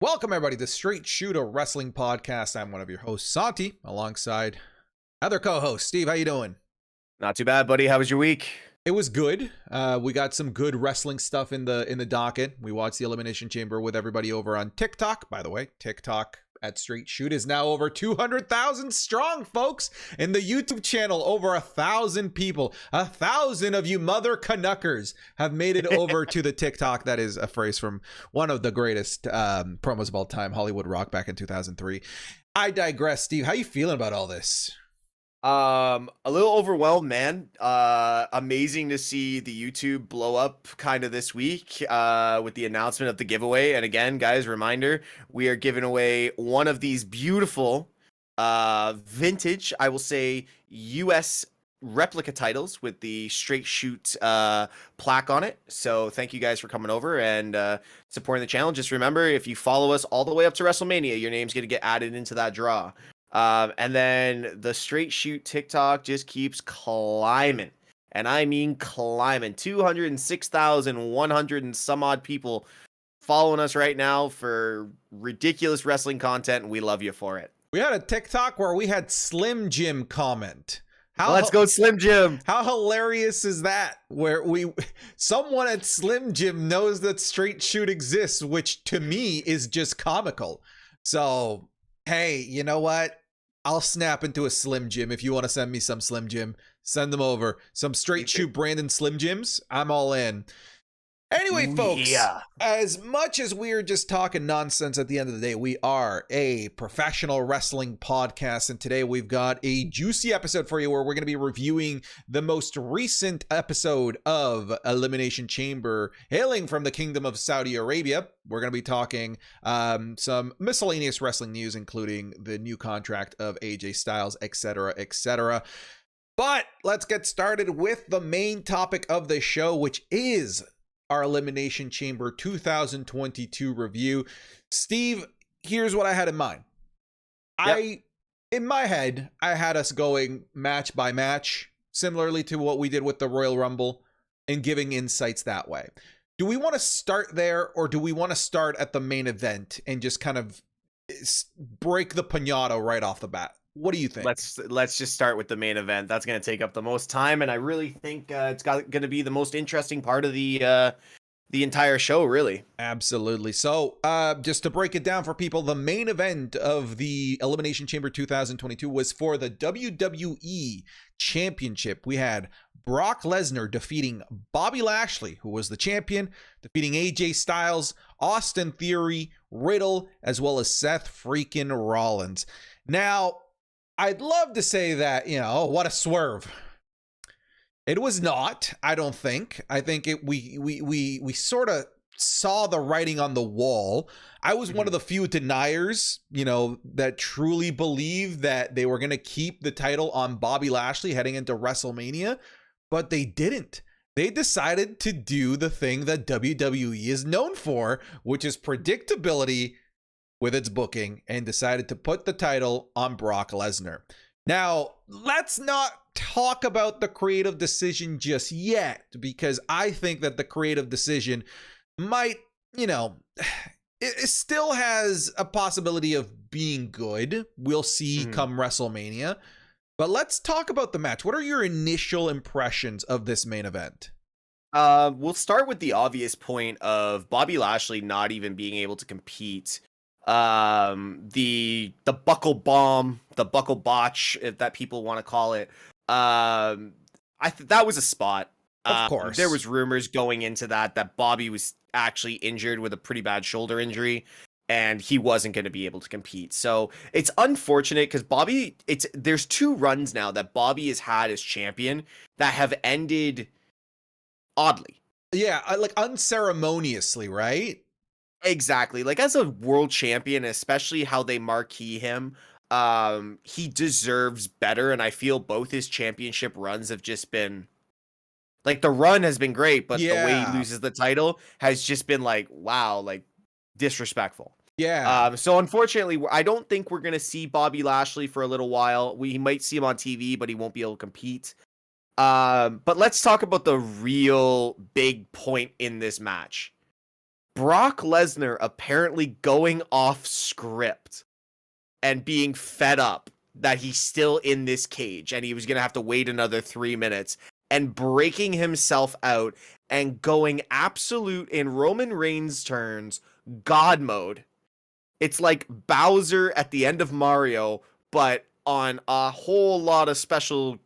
Welcome, everybody, to Straight Shoot, a wrestling podcast. I'm one of your hosts, Santi, alongside other co-host, Steve. How you doing? Not too bad, buddy. How was your week? It was good. We got some good wrestling stuff in the docket. We watched the Elimination Chamber with everybody over on TikTok. By the way, TikTok at Straight Shoot is now over 200,000 strong, folks. In the YouTube channel, over 1,000 people. 1,000 of you mother Canuckers have made it over to the TikTok. That is a phrase from one of the greatest promos of all time, Hollywood Rock, back in 2003. I digress, Steve. How you feeling about all this? A little overwhelmed, man. Amazing to see the YouTube blow up kind of this week with the announcement of the giveaway. And again, guys, reminder, we are giving away one of these beautiful vintage, I will say, US replica titles with the Straight Shoot plaque on it. So thank you guys for coming over and supporting the channel. Just remember, if you follow us all the way up to WrestleMania, your name's going to get added into that draw. And then the Straight Shoot TikTok just keeps climbing. And I mean climbing. 206,100 and some odd people following us right now for ridiculous wrestling content, and we love you for it. We had a TikTok where we had Slim Jim comment. Let's go Slim Jim. How hilarious is that? Where someone at Slim Jim knows that Straight Shoot exists, which to me is just comical. So, hey, you know what? I'll snap into a Slim Jim. If you want to send me some Slim Jim, send them over. Some Straight Shoot Brandon Slim Jims, I'm all in. Anyway, folks, as much as we're just talking nonsense at the end of the day, we are a professional wrestling podcast, and today we've got a juicy episode for you where we're going to be reviewing the most recent episode of Elimination Chamber, hailing from the Kingdom of Saudi Arabia. We're going to be talking some miscellaneous wrestling news, including the new contract of AJ Styles, etc., etc. But let's get started with the main topic of the show, which is our Elimination Chamber 2022 review. Steve, here's what I had in mind. Yep. In my head, I had us going match by match, similarly to what we did with the Royal Rumble, and giving insights that way. Do we want to start there, or do we want to start at the main event and just kind of break the piñata right off the bat? What do you think? Let's just start with the main event. That's going to take up the most time, and I really think it's going to be the most interesting part of the entire show, really. Absolutely. So, just to break it down for people, the main event of the Elimination Chamber 2022 was for the WWE Championship. We had Brock Lesnar defeating Bobby Lashley, who was the champion, defeating AJ Styles, Austin Theory, Riddle, as well as Seth freaking Rollins. Now, I'd love to say that, you know, oh, what a swerve. It was not, I don't think. I think we sort of saw the writing on the wall. I was one of the few deniers, you know, that truly believed that they were going to keep the title on Bobby Lashley heading into WrestleMania, but they didn't. They decided to do the thing that WWE is known for, which is predictability with its booking, and decided to put the title on Brock Lesnar. Now, let's not talk about the creative decision just yet, because I think that the creative decision might, you know, it still has a possibility of being good. We'll see come WrestleMania. But let's talk about the match. What are your initial impressions of this main event? We'll start with the obvious point of Bobby Lashley not even being able to compete. The buckle bomb, the buckle botch, if that people want to call it. That was a spot. Of course. There was rumors going into that Bobby was actually injured with a pretty bad shoulder injury, and he wasn't going to be able to compete. So it's unfortunate because there's two runs now that Bobby has had as champion that have ended oddly. Yeah, like unceremoniously, right? Exactly. Like, as a world champion, especially how they marquee him, he deserves better. And I feel both his championship runs have just been like, the run has been great, but the way he loses the title has just been like, wow, like disrespectful. Yeah. So unfortunately, I don't think we're going to see Bobby Lashley for a little while. We might see him on TV, but he won't be able to compete. But let's talk about the real big point in this match. Brock Lesnar apparently going off script and being fed up that he's still in this cage and he was going to have to wait another 3 minutes and breaking himself out and going absolute, in Roman Reigns' turns, God mode. It's like Bowser at the end of Mario, but on a whole lot of special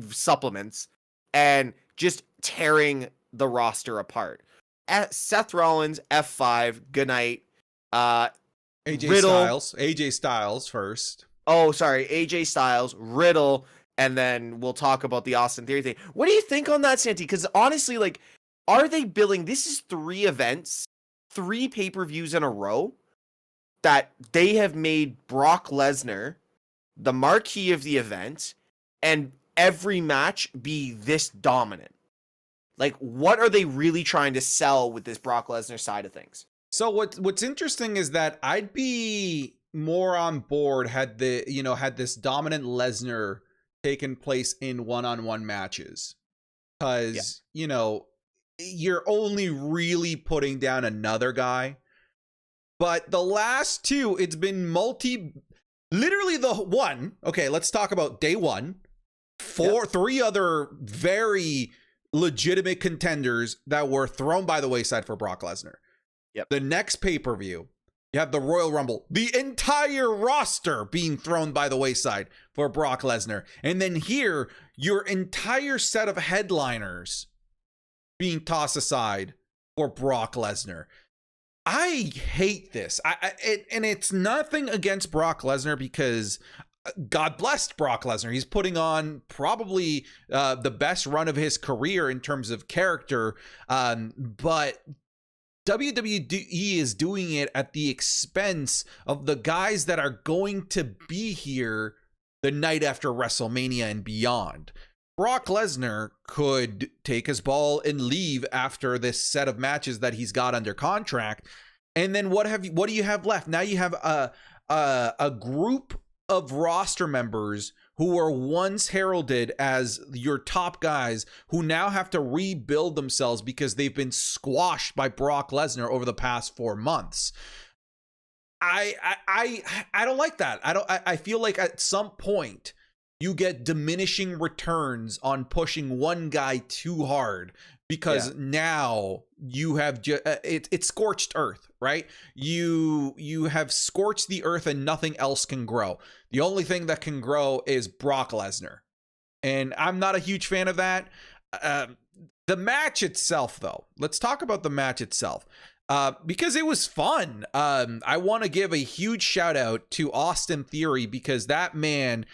supplements and just tearing the roster apart. Seth Rollins, F5, good night. AJ Riddle, Styles. AJ Styles first. Oh, sorry, AJ Styles, Riddle, and then we'll talk about the Austin Theory thing. What do you think on that, Santi? Because honestly, like, are they billing? This is 3 events, 3 pay-per-views in a row that they have made Brock Lesnar the marquee of the event and every match be this dominant. Like, what are they really trying to sell with this Brock Lesnar side of things? So what's interesting is that I'd be more on board had this dominant Lesnar taken place in one-on-one matches, because you're only really putting down another guy. But the last 2, it's been literally the one. Okay, let's talk about day 1. 3 other very legitimate contenders that were thrown by the wayside for Brock Lesnar. Yep. The next pay-per-view, you have the Royal Rumble, the entire roster being thrown by the wayside for Brock Lesnar. And then here, your entire set of headliners being tossed aside for Brock Lesnar. I hate this. And it's nothing against Brock Lesnar, because God bless Brock Lesnar. He's putting on probably the best run of his career in terms of character. But WWE is doing it at the expense of the guys that are going to be here the night after WrestleMania and beyond. Brock Lesnar could take his ball and leave after this set of matches that he's got under contract. And then what do you have left? Now you have a group of roster members who were once heralded as your top guys, who now have to rebuild themselves because they've been squashed by Brock Lesnar over the past 4 months. I don't like that. I feel like at some point you get diminishing returns on pushing one guy too hard, because now you have it's scorched earth, right? You have scorched the earth and nothing else can grow. The only thing that can grow is Brock Lesnar, and I'm not a huge fan of that. The match itself, though, let's talk about the match itself, because it was fun. I want to give a huge shout out to Austin Theory, because that man,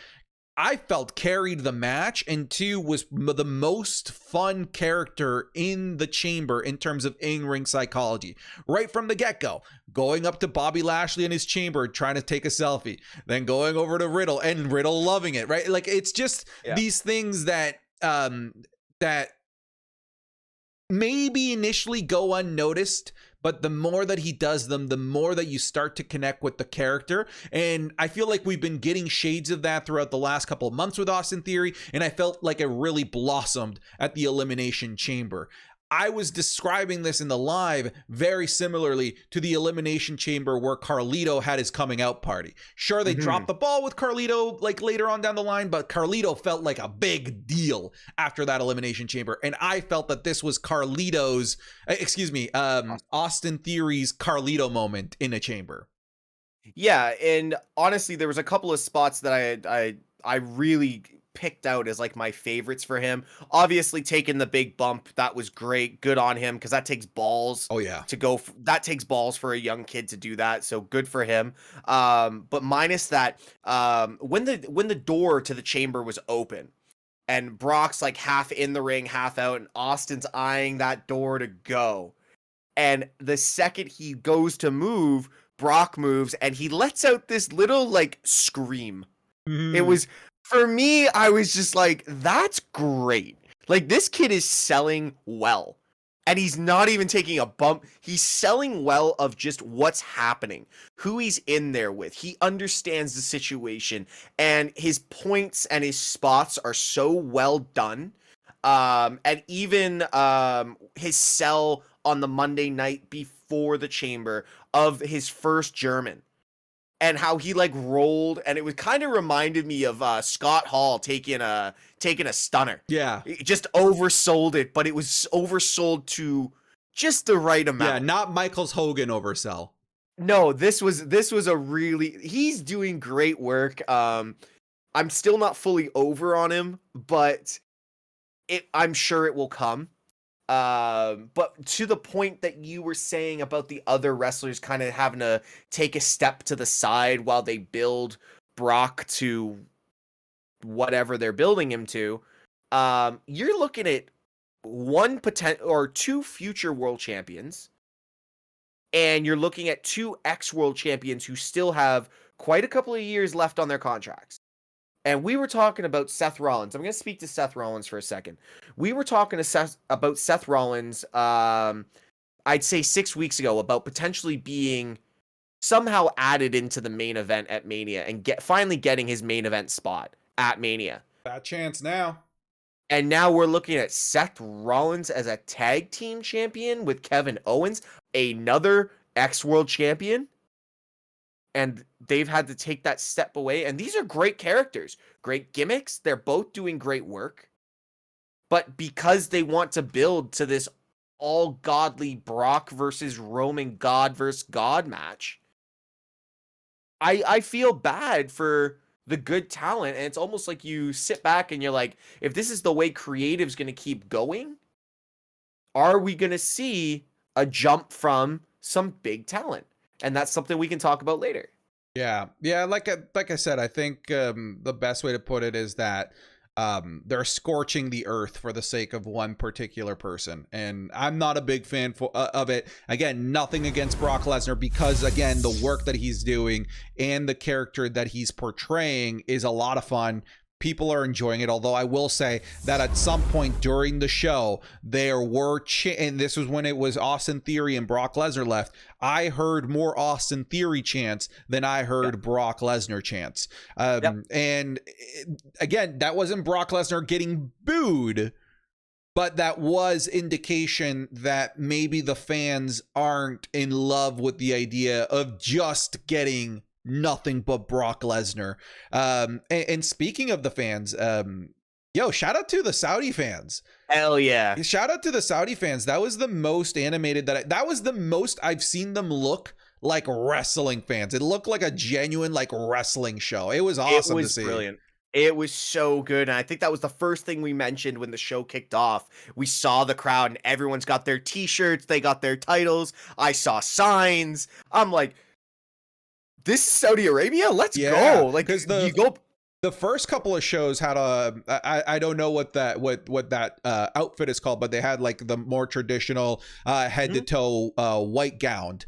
I felt, carried the match, and 2 was the most fun character in the chamber in terms of in-ring psychology. Right from the get-go, going up to Bobby Lashley in his chamber, trying to take a selfie, then going over to Riddle, and Riddle loving it, right? Like, it's just these things that that maybe initially go unnoticed, but the more that he does them, the more that you start to connect with the character. And I feel like we've been getting shades of that throughout the last couple of months with Austin Theory, and I felt like it really blossomed at the Elimination Chamber. I was describing this in the live very similarly to the Elimination Chamber where Carlito had his coming out party. Sure, they dropped the ball with Carlito like later on down the line, but Carlito felt like a big deal after that Elimination Chamber. And I felt that this was Austin Theory's Carlito moment in a chamber. Yeah, and honestly, there was a couple of spots that I really picked out as like my favorites for him. Obviously, taking the big bump, that was great. Good on him, because that takes balls. Oh yeah, that takes balls for a young kid to do that. So good for him. But minus that, when the door to the chamber was open, and Brock's like half in the ring, half out, and Austin's eyeing that door to go, and the second he goes to move, Brock moves, and he lets out this little like scream. It was, for me, I was just like, that's great. Like, this kid is selling well. And he's not even taking a bump. He's selling well of just what's happening, who he's in there with. He understands the situation. And his points and his spots are so well done. And even his sell on the Monday night before the Chamber of his first German. And how he like rolled, and it was kind of reminded me of Scott Hall taking a stunner. Yeah. It just oversold it, but it was oversold to just the right amount. Yeah, not Michaels Hogan oversell. No, this was a really, he's doing great work. I'm still not fully over on him, but I'm sure it will come. But to the point that you were saying about the other wrestlers kind of having to take a step to the side while they build Brock to whatever they're building him to, you're looking at one potential or two future world champions, and you're looking at two ex-world champions who still have quite a couple of years left on their contracts. And we were talking about Seth Rollins. I'm going to speak to Seth Rollins for a second. We were talking to about Seth Rollins, I'd say 6 weeks ago, about potentially being somehow added into the main event at Mania and finally getting his main event spot at Mania. Bad chance now. And now we're looking at Seth Rollins as a tag team champion with Kevin Owens, another ex-world champion. And they've had to take that step away. And these are great characters, great gimmicks. They're both doing great work. But because they want to build to this all godly Brock versus Roman God versus God match, I feel bad for the good talent. And it's almost like you sit back and you're like, if this is the way creative's going to keep going, are we going to see a jump from some big talent? And that's something we can talk about later. Yeah. Like I said, I think the best way to put it is that they're scorching the earth for the sake of one particular person, and I'm not a big fan of it. Again, nothing against Brock Lesnar, because again, the work that he's doing and the character that he's portraying is a lot of fun. People are enjoying it, although I will say that at some point during the show, there were, and this was when it was Austin Theory and Brock Lesnar left, I heard more Austin Theory chants than I heard Brock Lesnar chants. And again, that wasn't Brock Lesnar getting booed, but that was indication that maybe the fans aren't in love with the idea of just getting nothing but Brock Lesnar. And speaking of the fans, shout out to the Saudi fans. Hell yeah. Shout out to the Saudi fans. That was the most animated that was the most I've seen them look like wrestling fans. It looked like a genuine like wrestling show. It was awesome to see. Brilliant. It was so good. And I think that was the first thing we mentioned when the show kicked off. We saw the crowd and everyone's got their t-shirts. They got their titles. I saw signs. I'm like, this is Saudi Arabia? Let's go. Like, because the first couple of shows had I don't know what that outfit is called, but they had like the more traditional head to toe white gown,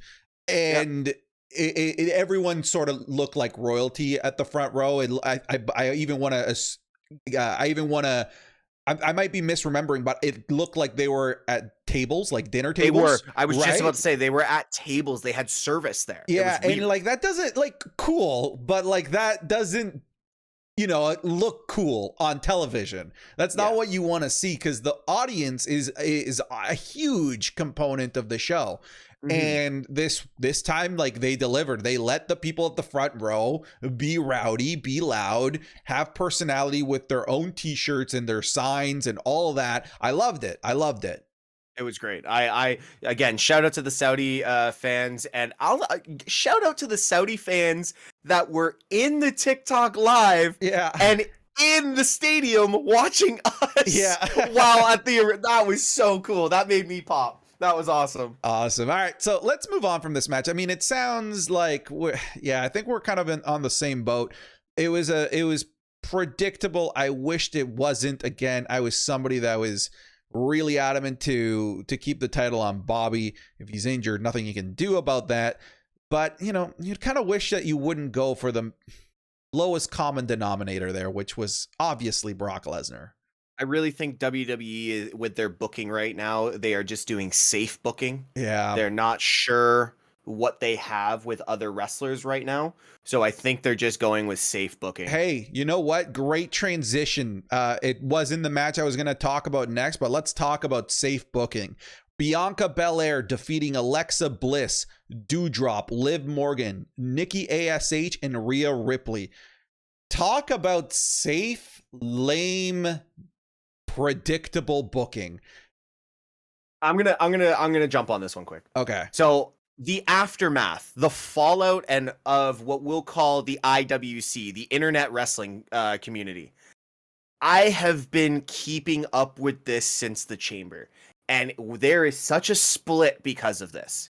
and everyone sort of looked like royalty at the front row. And I even want to I might be misremembering, but it looked like they were at tables, like dinner tables. They were. I was just about to say they were at tables. They had service there. Yeah, and like that doesn't like cool, but like that doesn't, look cool on television. That's not what you want to see, because the audience is a huge component of the show. Mm-hmm. And this time, like, they delivered. They let the people at the front row be rowdy, be loud, have personality with their own t-shirts and their signs and all that. I loved it. It was great. I again, shout out to the Saudi fans, and I'll shout out to the Saudi fans that were in the TikTok live and in the stadium watching us while at that was so cool. That made me pop. That was awesome. Awesome. All right, so let's move on from this match. I mean, it sounds like I think we're kind of on the same boat. It was predictable. I wished it wasn't. Again, I was somebody that was really adamant to keep the title on Bobby. If he's injured, nothing you can do about that. But, you'd kind of wish that you wouldn't go for the lowest common denominator there, which was obviously Brock Lesnar. I really think WWE, with their booking right now, they are just doing safe booking. Yeah. They're not sure what they have with other wrestlers right now. So I think they're just going with safe booking. Hey, you know what? Great transition. It was in the match I was going to talk about next, but let's talk about safe booking. Bianca Belair defeating Alexa Bliss, Doudrop, Liv Morgan, Nikki ASH, and Rhea Ripley. Talk about safe, lame, predictable booking. I'm gonna jump on this one quick. Okay. So the aftermath, the fallout, and of what we'll call the IWC, the Internet Wrestling community. I have been keeping up with this since the Chamber, and there is such a split because of this.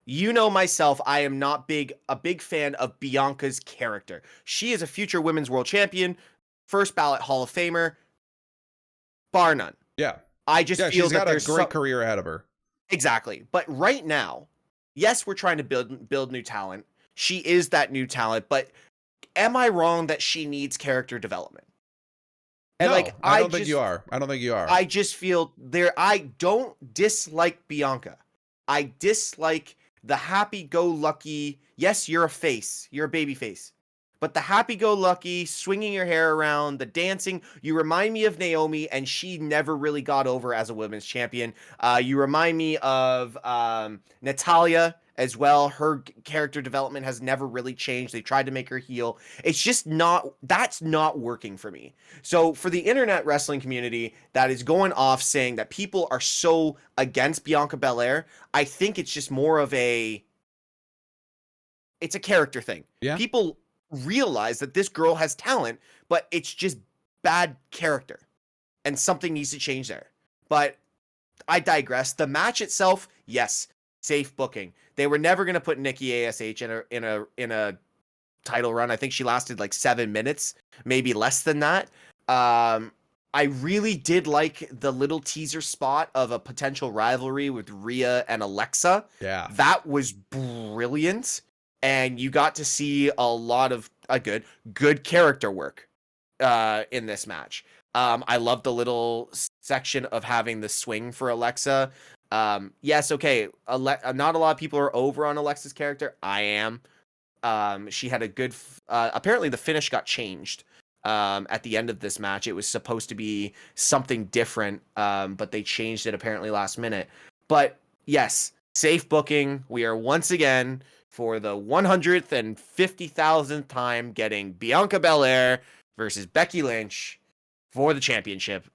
You know myself, I am not a big fan of Bianca's character. She is a future Women's World Champion, first ballot Hall of Famer, bar none. Yeah. I just feel she's that got a great career ahead of her. Exactly. But right now, yes, we're trying to build new talent. She is that new talent, but am I wrong that she needs character development? And no, I don't think you are. I don't think you are. I just feel I don't dislike Bianca. I dislike the happy-go-lucky, yes, you're a face, you're a baby face, but the happy-go-lucky, swinging your hair around, the dancing, you remind me of Naomi, and she never really got over as a women's champion. You remind me of Natalya as well. Her character development has never really changed. They tried to make her heel. It's just that's not working for me. So for the internet wrestling community that is going off saying that people are so against Bianca Belair, I think it's just more of it's a character thing. Yeah. People realize that this girl has talent, but it's just bad character. And something needs to change there. But I digress. The match itself, yes, safe booking. They were never going to put Nikki ASH in a title run. I think she lasted like 7 minutes, maybe less than that. I really did like the little teaser spot of a potential rivalry with Rhea and Alexa. Yeah. That was brilliant. And you got to see a lot of good character work in this match. I love the little section of having the swing for Alexa. Yes, okay. Not a lot of people are over on Alexa's character. I am. She had a good. Apparently, the finish got changed at the end of this match. It was supposed to be something different, but they changed it apparently last minute. But yes, safe booking. We are once again, for the 150,000th time, getting Bianca Belair versus Becky Lynch for the championship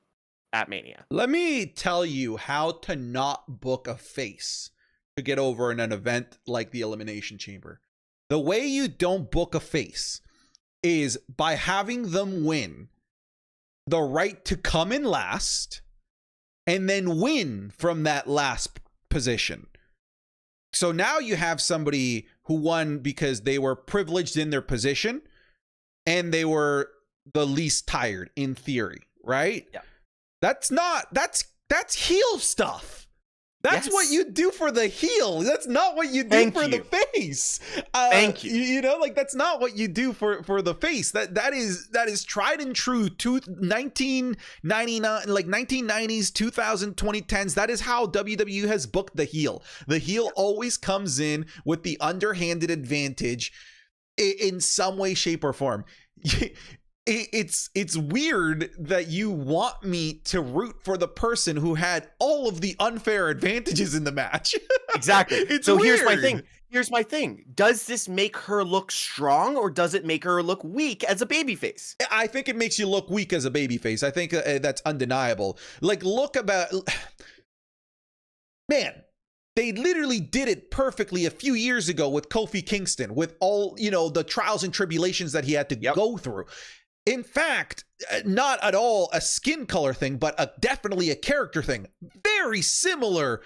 at Mania. Let me tell you how to not book a face to get over in an event like the Elimination Chamber. The way you don't book a face is by having them win the right to come in last and then win from that last position. So now you have somebody who won because they were privileged in their position and they were the least tired in theory, right? Yeah. That's heel stuff. That's what you do for the heel. That's not what you do for the face. Thank you. You know, like that's not what you do for the face. That is tried and true to 1999, like 1990s, 2000, 2010s. That is how WWE has booked the heel. The heel always comes in with the underhanded advantage in some way, shape, or form. It's weird that you want me to root for the person who had all of the unfair advantages in the match. Exactly. It's so weird. Here's my thing. Does this make her look strong, or does it make her look weak as a babyface? I think it makes you look weak as a babyface. I think that's undeniable. Like, man, they literally did it perfectly a few years ago with Kofi Kingston, with all, the trials and tribulations that he had to go through. In fact, not at all a skin color thing, but definitely a character thing. Very similar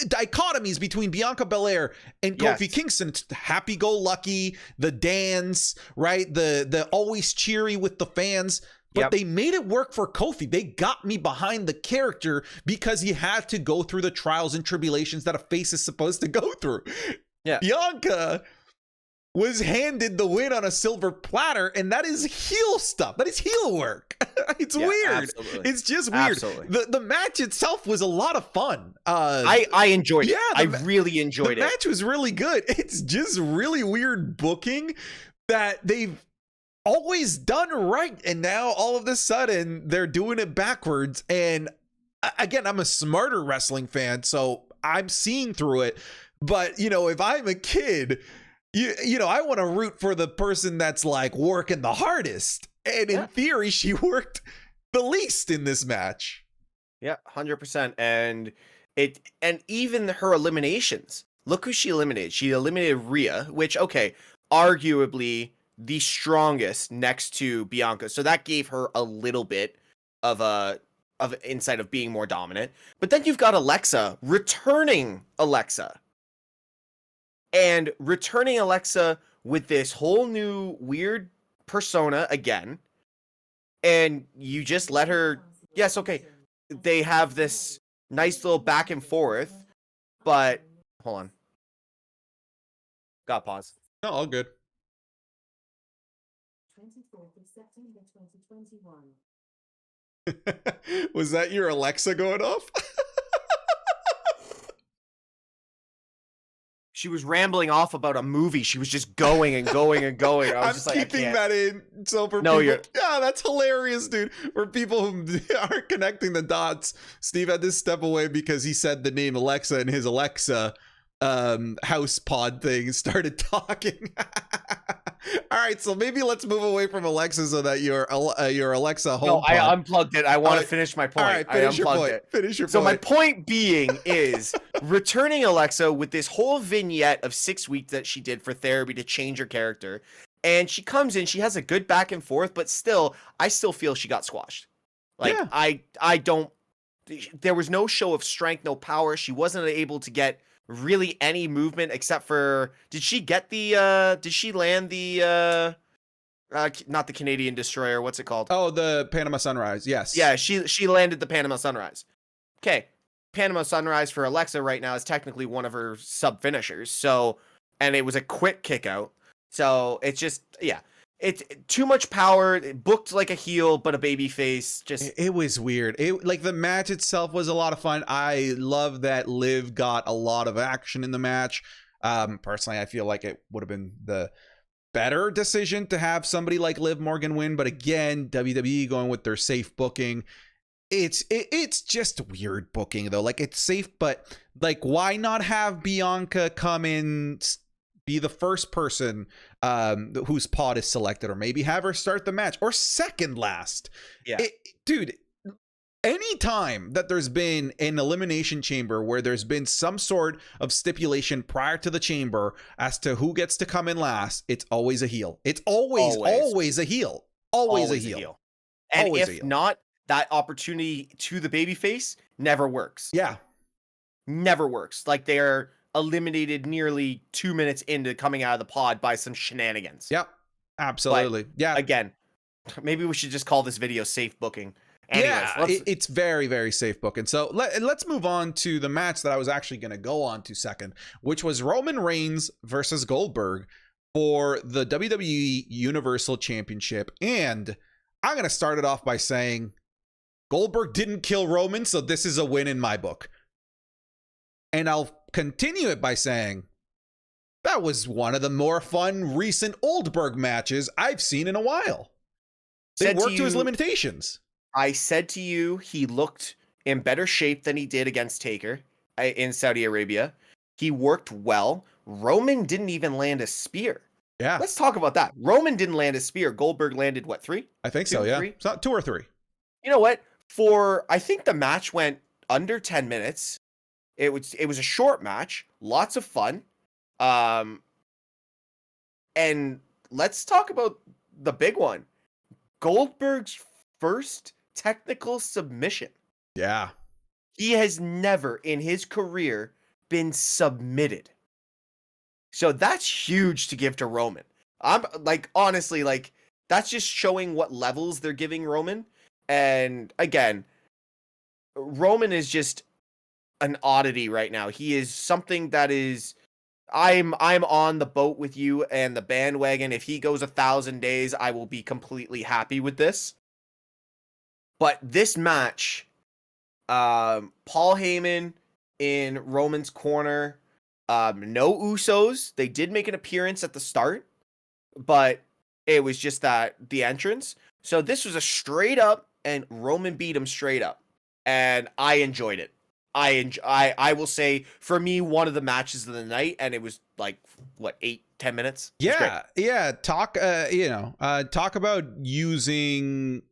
dichotomies between Bianca Belair and Kofi Kingston. It's happy-go-lucky, the dance, right? The always cheery with the fans. But they made it work for Kofi. They got me behind the character because he had to go through the trials and tribulations that a face is supposed to go through. Yeah. Bianca was handed the win on a silver platter, and that is heel stuff. That is heel work. It's weird. Absolutely. It's just weird. Absolutely. The match itself was a lot of fun. I enjoyed it. I really enjoyed it. The match was really good. It's just really weird booking that they've always done right, and now all of a sudden they're doing it backwards, and again, I'm a smarter wrestling fan, so I'm seeing through it. But, if I'm a kid, I want to root for the person that's like working the hardest. And in theory, she worked the least in this match. Yeah, 100%. And even her eliminations. Look who she eliminated. She eliminated Rhea, which, okay, arguably the strongest next to Bianca. So that gave her a little bit of insight of being more dominant. But then you've got Alexa, returning Alexa. And returning Alexa with this whole new weird persona again. And you just let her, yes, okay, they have this nice little back and forth, but hold on. Got pause. No, all good. 24th of September 2021. Was that your Alexa going off? She was rambling off about a movie. She was just going and going and going. I was I'm just like, keeping that in. So for No, people, yeah, that's hilarious, dude. For people who aren't connecting the dots, Steve had to step away because he said the name Alexa and his Alexa house pod thing started talking. All right, so maybe let's move away from Alexa so that your Alexa home. No, pod. I unplugged it. I want to finish my point. All right, finish your point. It. Finish your So point. my point being is returning Alexa with this whole vignette of 6 weeks that she did for therapy to change her character. And she comes in, she has a good back and forth, but still, I still feel she got squashed. Like, Yeah. I don't, there was no show of strength, no power. She wasn't able to get really any movement except for, did she land the, not the Canadian Destroyer, what's it called? Oh, the Panama Sunrise, yes. Yeah, she landed the Panama Sunrise. Okay, Panama Sunrise for Alexa right now is technically one of her sub finishers. So, and it was a quick kick out. So it's just, yeah, it's too much power. It booked like a heel, but a baby face. Just It was weird. Like the match itself was a lot of fun. I love that Liv got a lot of action in the match. Personally, I feel like it would have been the better decision to have somebody like Liv Morgan win, but again, WWE going with their safe booking. It's just weird booking though. Like it's safe, but like why not have Bianca come in, be the first person whose pod is selected, or maybe have her start the match or second last. Yeah, dude. Anytime that there's been an elimination chamber where there's been some sort of stipulation prior to the chamber as to who gets to come in last, it's always a heel. It's always a heel. Always a heel. And always if not, that opportunity to the babyface never works. Yeah. Never works. Like they're eliminated nearly 2 minutes into coming out of the pod by some shenanigans. Yep. Absolutely. But, yeah. Again, maybe we should just call this video safe booking. Anyways, yeah, it's very, very safe booking. So let's move on to the match that I was actually going to go on to second, which was Roman Reigns versus Goldberg for the WWE Universal Championship. And I'm going to start it off by saying Goldberg didn't kill Roman, so this is a win in my book. And I'll continue it by saying that was one of the more fun recent Goldberg matches I've seen in a while. They worked to his limitations. I said to you, he looked in better shape than he did against Taker in Saudi Arabia. He worked well. Roman didn't even land a spear. Yeah. Let's talk about that. Roman didn't land a spear. Goldberg landed, what, 3? I think so, yeah. 3? It's not 2 or 3. You know what? I think the match went under 10 minutes. It was a short match. Lots of fun. And let's talk about the big one. Goldberg's first technical submission. Yeah. He has never in his career been submitted. So that's huge to give to Roman. I'm like, honestly, like that's just showing what levels they're giving Roman. And again, Roman is just an oddity right now. He is something that is, I'm on the boat with you and the bandwagon. If he goes 1,000 days, I will be completely happy with this. But this match, Paul Heyman in Roman's corner, no Usos. They did make an appearance at the start, but it was just the entrance. So this was a straight up, and Roman beat him straight up. and I enjoyed it. I will say, for me, one of the matches of the night, and it was like, what, 8-10 minutes? It was great. Yeah. Talk talk about using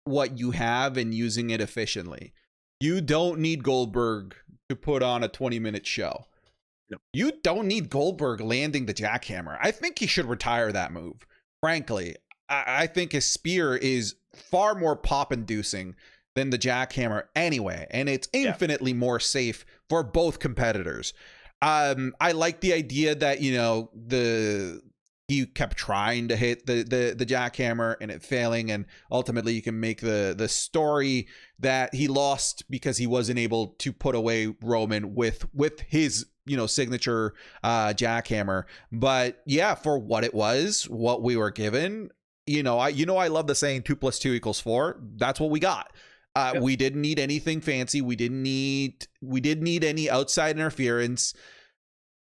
what you have and using it efficiently. You don't need Goldberg to put on a 20-minute show. No. You don't need Goldberg landing the jackhammer. I think he should retire that move. Frankly, I think his spear is far more pop-inducing than the jackhammer anyway, and it's infinitely more safe for both competitors. I like the idea that, he kept trying to hit the jackhammer and it failing, and ultimately you can make the story that he lost because he wasn't able to put away Roman with his signature jackhammer. But yeah, for what it was, what we were given, I love the saying 2 + 2 = 4. That's what we got. We didn't need anything fancy. We didn't need any outside interference.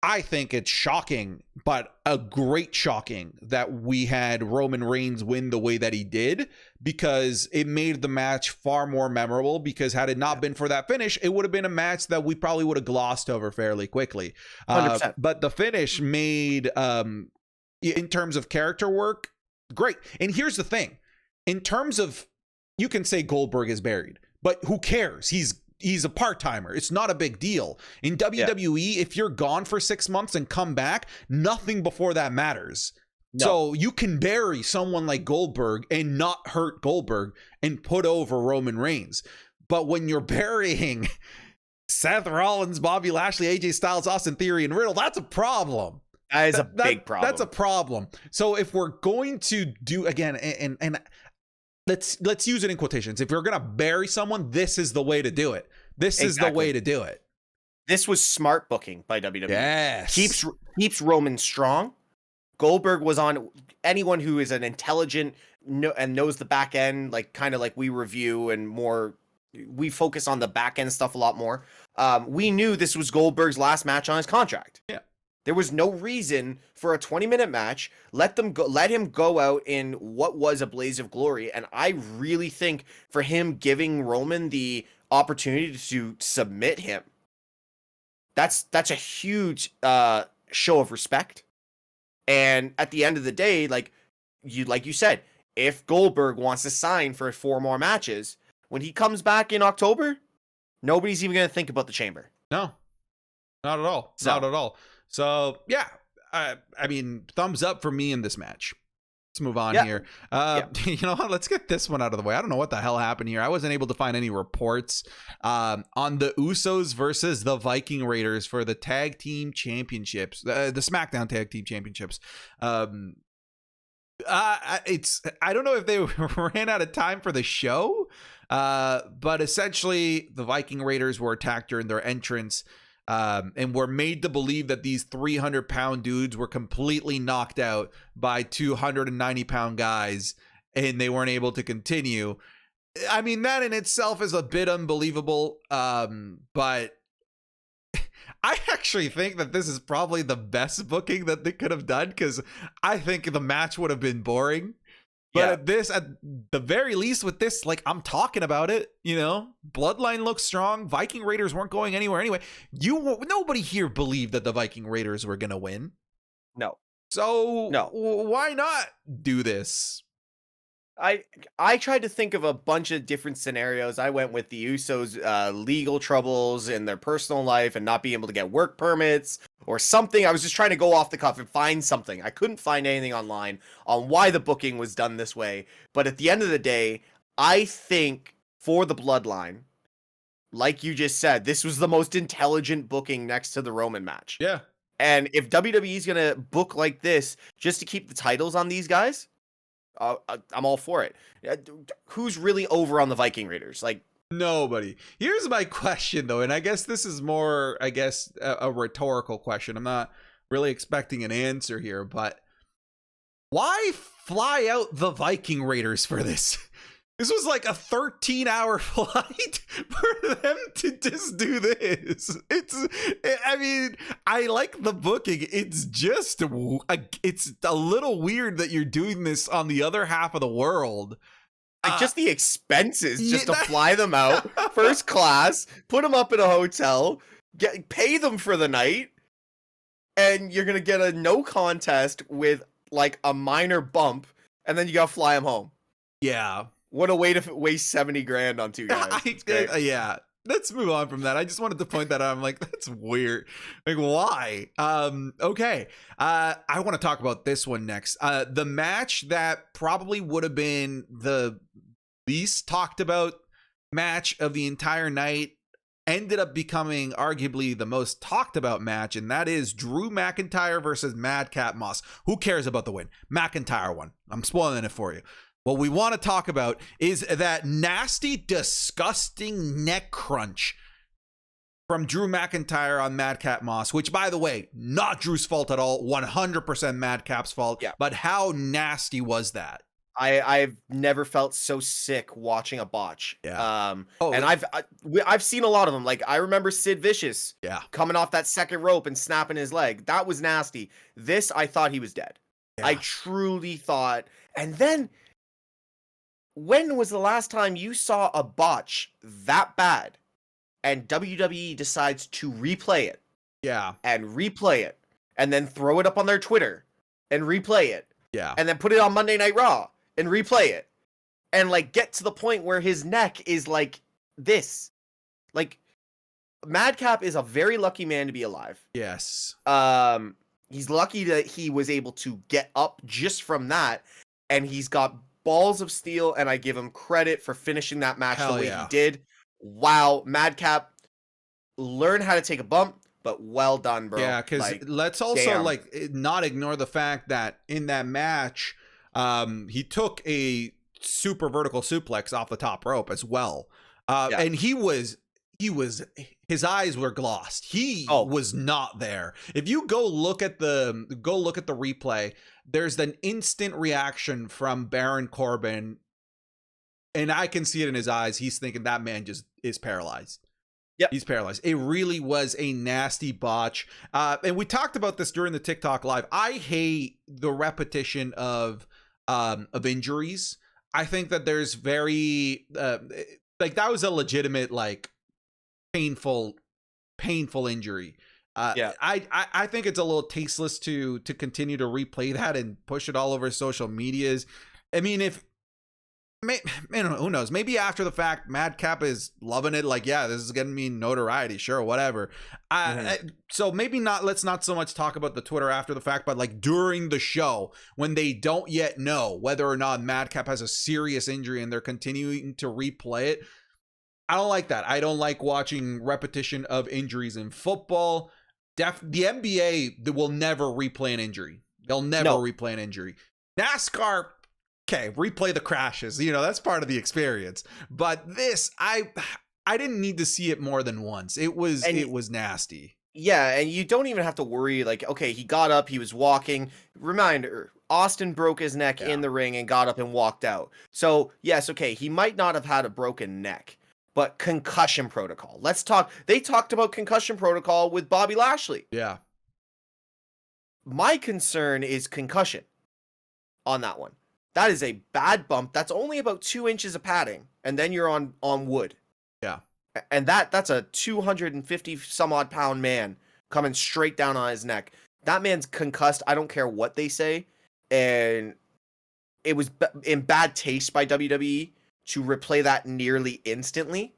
I think it's shocking, but a great shocking, that we had Roman Reigns win the way that he did, because it made the match far more memorable. Because had it not been for that finish, it would have been a match that we probably would have glossed over fairly quickly. 100%. But the finish made, in terms of character work, great. And here's the thing. In terms of, you can say Goldberg is buried, but who cares? He's a part-timer. It's not a big deal. In WWE, if you're gone for 6 months and come back, nothing before that matters. No. So you can bury someone like Goldberg and not hurt Goldberg and put over Roman Reigns. But when you're burying Seth Rollins, Bobby Lashley, AJ Styles, Austin Theory, and Riddle, that's a problem. That is a big problem. That's a problem. So if we're going to do, again, and let's use it in quotations. If you're going to bury someone, this is the way to do it. This is the way to do it. This was smart booking by WWE. Yes. Keeps Roman strong. Goldberg was on. Anyone who is an intelligent and knows the back end, kind of like we review and more, we focus on the back end stuff a lot more. We knew this was Goldberg's last match on his contract. Yeah. There was no reason for a 20-minute match. Let him go out in what was a blaze of glory. And I really think for him giving Roman the opportunity to submit him, that's a huge show of respect. And at the end of the day, like you said, if Goldberg wants to sign for 4 more matches, when he comes back in October, nobody's even going to think about the chamber. No, not at all. Not at all. So, yeah, I mean, thumbs up for me in this match. Let's move on here. You know what? Let's get this one out of the way. I don't know what the hell happened here. I wasn't able to find any reports on the Usos versus the Viking Raiders for the tag team championships, the SmackDown tag team championships. I don't know if they ran out of time for the show, but essentially the Viking Raiders were attacked during their entrance. And were made to believe that these 300-pound dudes were completely knocked out by 290-pound guys, and they weren't able to continue. I mean, that in itself is a bit unbelievable, but I actually think that this is probably the best booking that they could have done, because I think the match would have been boring. But at the very least with this, like, I'm talking about it, Bloodline looks strong. Viking Raiders weren't going anywhere anyway. Nobody here believed that the Viking Raiders were going to win. No. So why not do this? I tried to think of a bunch of different scenarios. I went with the Usos' legal troubles in their personal life and not being able to get work permits or something. I was just trying to go off the cuff and find something. I couldn't find anything online on why the booking was done this way. But at the end of the day, I think for the Bloodline, like you just said, this was the most intelligent booking next to the Roman match. Yeah. And if WWE's going to book like this just to keep the titles on these guys, I'm all for it. Who's really over on the Viking Raiders? Like, nobody. Here's my question, though, and I guess this is more, a rhetorical question. I'm not really expecting an answer here, but why fly out the Viking Raiders for this? This was like a 13-hour flight for them to just do this. I mean, I like the booking. It's just, it's a little weird that you're doing this on the other half of the world Like just the expenses just yeah, to fly them out first class, put them up in a hotel, pay them for the night, and you're gonna get a no contest with like a minor bump, and then you gotta fly them home. Yeah. What a way to waste 70 grand on two guys. Yeah. Let's move on from that. I just wanted to point that out. I'm like, that's weird. Like, why? Okay. I want to talk about this one next. The match that probably would have been the least talked about match of the entire night ended up becoming arguably the most talked about match, and that is Drew McIntyre versus Madcap Moss. Who cares about the win? McIntyre won. I'm spoiling it for you. What we want to talk about is that nasty, disgusting neck crunch from Drew McIntyre on Madcap Moss, which, by the way, not Drew's fault at all, 100% Madcap's fault. Yeah. But how nasty was that? I've never felt so sick watching a botch. Yeah. And I've seen a lot of them. Like I remember Sid Vicious coming off that second rope and snapping his leg. That was nasty. This, I thought he was dead. Yeah. I truly thought. And then, when was the last time you saw a botch that bad and WWE decides to replay it? Yeah. And replay it and then throw it up on their Twitter and replay it. Yeah. And then put it on Monday Night Raw and replay it. And like get to the point where his neck is like this. Like Madcap is a very lucky man to be alive. Yes. He's lucky that he was able to get up just from that, and he's got balls of steel, and I give him credit for finishing that match the way he did. Wow, Madcap, learn how to take a bump, but well done, bro. Yeah, because like, let's also like not ignore the fact that in that match, he took a super vertical suplex off the top rope as well, and his eyes were glossed. He was not there. If you go look at the replay, there's an instant reaction from Baron Corbin, and I can see it in his eyes. He's thinking that man just is paralyzed. Yep. He's paralyzed. It really was a nasty botch. And we talked about this during the TikTok live. I hate the repetition of injuries. I think that there's very like that was a legitimate like painful injury. I think it's a little tasteless to continue to replay that and push it all over social medias. I mean, who knows? Maybe after the fact, Madcap is loving it. Like, yeah, this is getting me notoriety. Sure, whatever. So maybe not. Let's not so much talk about the Twitter after the fact, but like during the show when they don't yet know whether or not Madcap has a serious injury and they're continuing to replay it. I don't like that. I don't like watching repetition of injuries in football. The NBA will never replay an injury. They'll never replay an injury. NASCAR, okay, replay the crashes. You know, that's part of the experience. But this, I didn't need to see it more than once. It was nasty. Yeah, and you don't even have to worry. Like, okay, he got up, he was walking. Reminder, Austin broke his neck in the ring and got up and walked out. So, yes, okay, he might not have had a broken neck, but concussion protocol. Let's talk. They talked about concussion protocol with Bobby Lashley. Yeah. My concern is concussion on that one. That is a bad bump. That's only about 2 inches of padding, and then you're on wood. Yeah. And that's a 250 some odd pound man coming straight down on his neck. That man's concussed. I don't care what they say. And it was in bad taste by WWE to replay that nearly instantly.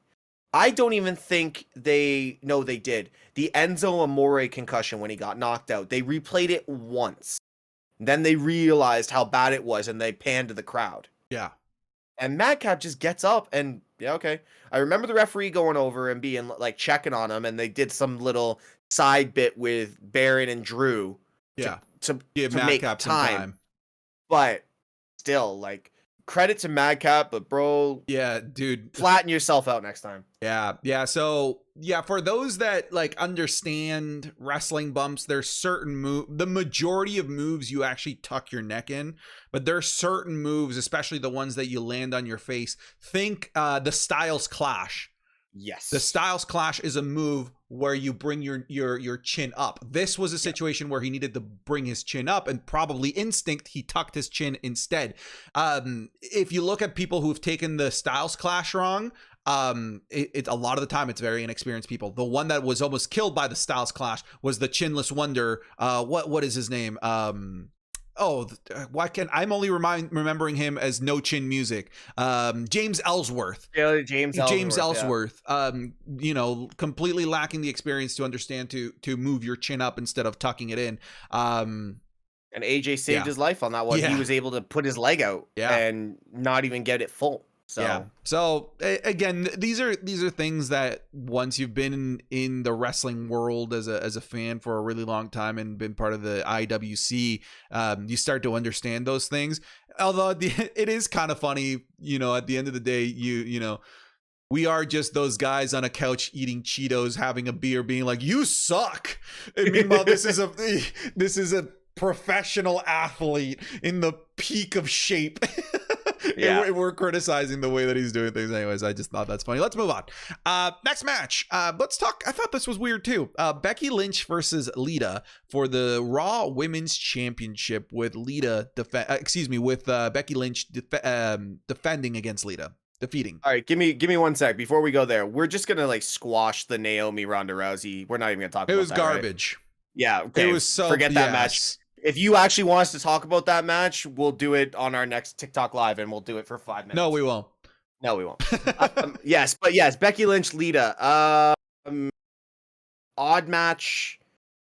I don't even think they did. The Enzo Amore concussion when he got knocked out, they replayed it once. Then they realized how bad it was and they panned to the crowd. Yeah. And Madcap just gets up and, yeah, okay. I remember the referee going over and being like checking on him, and they did some little side bit with Baron and Drew to give make Madcap time. But still, like, credit to Madcap, but bro, yeah, dude, flatten yourself out next time. Yeah. So yeah, for those that like understand wrestling bumps, there's certain the majority of moves you actually tuck your neck in, but there's certain moves, especially the ones that you land on your face. Think the Styles Clash Yes. The Styles Clash is a move where you bring your chin up. This was a situation where he needed to bring his chin up, and probably instinct, he tucked his chin instead. If you look at people who've taken the Styles Clash wrong, it's a lot of the time it's very inexperienced people. The one that was almost killed by the Styles Clash was the Chinless Wonder. What is his name? Why can't I'm only remembering him as No Chin Music? James Ellsworth. Yeah, James Ellsworth. Yeah. Completely lacking the experience to understand to move your chin up instead of tucking it in. And AJ saved his life on that one. He was able to put his leg out and not even get it full. So again, these are things that once you've been in the wrestling world as a fan for a really long time and been part of the IWC, you start to understand those things. Although it is kind of funny, at the end of the day, we are just those guys on a couch eating Cheetos, having a beer, being like, "You suck." And meanwhile, this is a professional athlete in the peak of shape. Yeah, we're criticizing the way that he's doing things. Anyways, I just thought that's funny. Let's move on. Next match. Let's talk. I thought this was weird too. Becky Lynch versus Lita for the Raw Women's Championship, with Becky Lynch defending against Lita, defeating. All right, give me 1 sec before we go there. We're just gonna squash the Naomi Ronda Rousey. We're not even gonna talk about that. It was garbage. Right? Yeah, okay. It was so forget that match. If you actually want us to talk about that match, we'll do it on our next TikTok live, and we'll do it for 5 minutes. No, we won't. Yes, Becky Lynch, Lita. Odd match.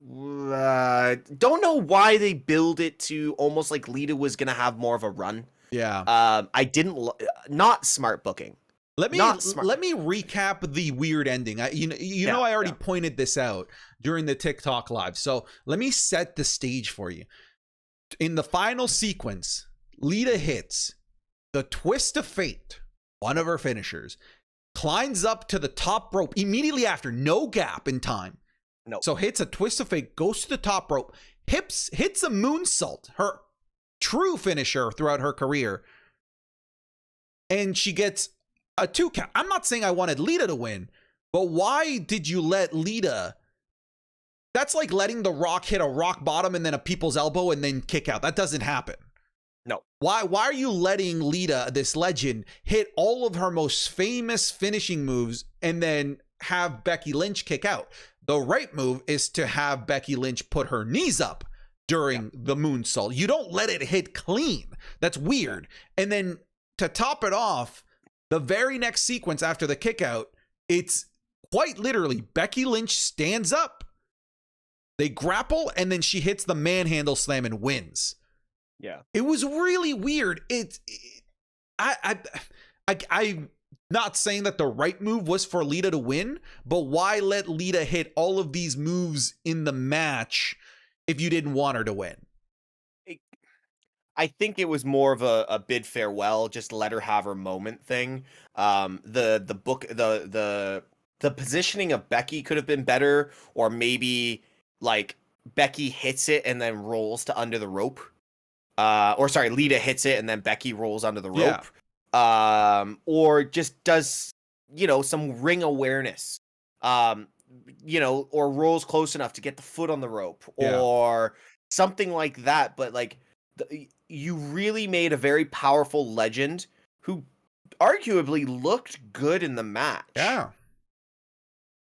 Don't know why they build it to almost like Lita was gonna have more of a run. Yeah. Not smart booking. Let me recap the weird ending. I already pointed this out during the TikTok live. So let me set the stage for you. In the final sequence, Lita hits the twist of fate, one of her finishers, climbs up to the top rope immediately after, no gap in time. No. So hits a twist of fate, goes to the top rope, hits a moonsault, her true finisher throughout her career, and she gets a 2 count. I'm not saying I wanted Lita to win, but why did you let Lita? That's like letting The Rock hit a rock bottom and then a people's elbow and then kick out. That doesn't happen. No. Why are you letting Lita, this legend, hit all of her most famous finishing moves and then have Becky Lynch kick out? The right move is to have Becky Lynch put her knees up during the moonsault. You don't let it hit clean. That's weird. And then to top it off, the very next sequence after the kick out, it's quite literally Becky Lynch stands up, they grapple, and then she hits the manhandle slam and wins. Yeah. It was really weird. I'm not saying that the right move was for Lita to win, but why let Lita hit all of these moves in the match if you didn't want her to win? I think it was more of a bid farewell, just let her have her moment thing. The positioning of Becky could have been better, or maybe like Becky hits it and then rolls to under the rope. Lita hits it and then Becky rolls under the rope. Yeah. Or just does, some ring awareness. Or rolls close enough to get the foot on the rope, or something like that. But like, you really made a very powerful legend who arguably looked good in the match. Yeah.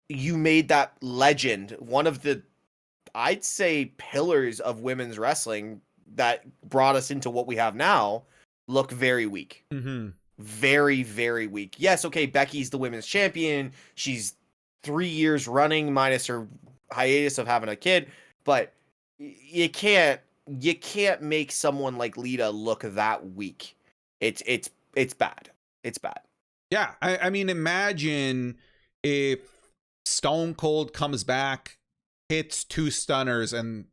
You made that legend one of the, I'd say, pillars of women's wrestling that brought us into what we have now, look very weak. Mm-hmm. Very, very weak. Yes, okay, Becky's the women's champion. She's 3 years running minus her hiatus of having a kid, but you can't make someone like Lita look that weak. It's bad. It's bad. Yeah, I mean, imagine if Stone Cold comes back, hits 2 stunners, and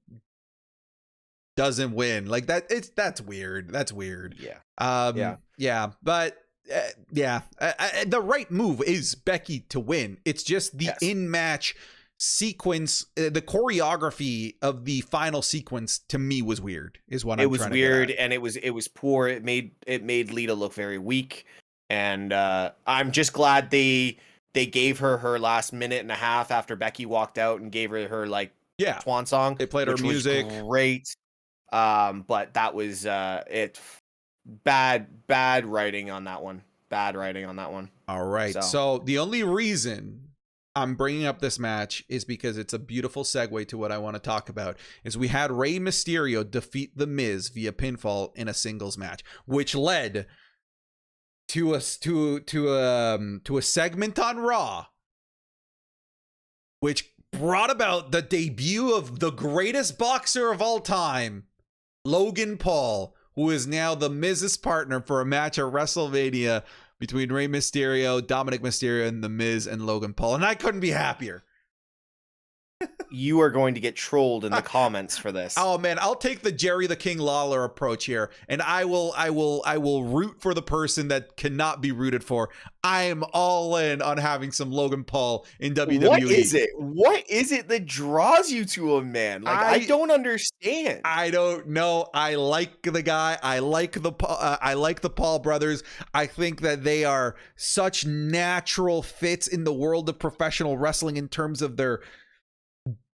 doesn't win. Like that. That's weird. That's weird. Yeah. Yeah. But the right move is Becky to win. It's just the in-match sequence, the choreography of the final sequence to me was weird. Is what it was weird, and it was poor. It made Lita look very weak, and I'm just glad they they gave her last minute and a half after Becky walked out and gave her like swan song. They played her which music. was great. But that was it. Bad writing on that one. All right. So the only reason I'm bringing up this match is because it's a beautiful segue to what I want to talk about. Is we had Rey Mysterio defeat The Miz via pinfall in a singles match, which led to a segment on Raw, which brought about the debut of the greatest boxer of all time, Logan Paul, who is now The Miz's partner for a match at WrestleMania between Rey Mysterio, Dominic Mysterio, and The Miz and Logan Paul. And I couldn't be happier. You are going to get trolled in the comments for this. Oh man, I'll take the Jerry the King Lawler approach here, and I will root for the person that cannot be rooted for. I am all in on having some Logan Paul in WWE. What is it that draws you to him, man? Like I don't understand. I don't know. I like the guy. I like the Paul brothers. I think that they are such natural fits in the world of professional wrestling in terms of their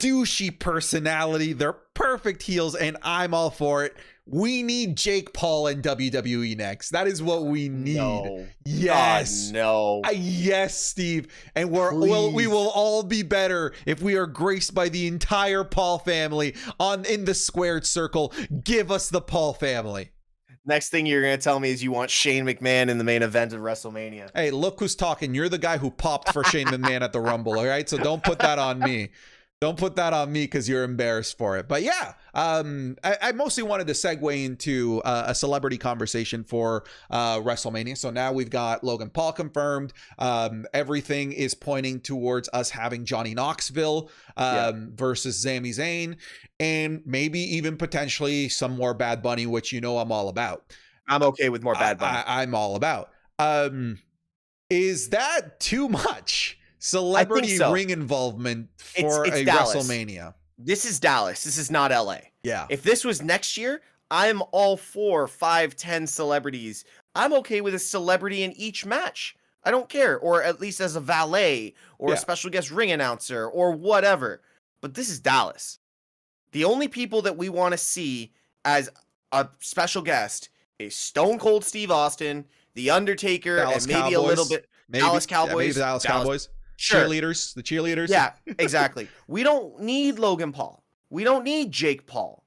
douchey personality. They're perfect heels, and I'm all for it. We need Jake Paul in WWE next. That is what we need. No. Yes. God, no. Yes, Steve. And we will all be better if we are graced by the entire Paul family in the squared circle. Give us the Paul family. Next thing you're going to tell me is you want Shane McMahon in the main event of WrestleMania. Hey, look who's talking. You're the guy who popped for Shane McMahon at the Rumble, all right? So don't put that on me. Don't put that on me because you're embarrassed for it. But yeah, I mostly wanted to segue into a celebrity conversation for WrestleMania. So now we've got Logan Paul confirmed. Everything is pointing towards us having Johnny Knoxville versus Sami Zayn, and maybe even potentially some more Bad Bunny, which you know I'm all about. I'm okay with more Bad Bunny. I'm all about. Is that too much celebrity ring involvement for a Dallas. WrestleMania? This is Dallas. This is not LA. Yeah. If this was next year, I'm all for 5-10 celebrities. I'm okay with a celebrity in each match. I don't care. Or at least as a valet or a special guest ring announcer or whatever. But this is Dallas. The only people that we want to see as a special guest is Stone Cold Steve Austin, The Undertaker, Dallas and maybe Cowboys. a little bit Dallas Cowboys. Maybe Dallas Cowboys. Sure. The cheerleaders. Yeah, exactly. We don't need Logan Paul. We don't need Jake Paul.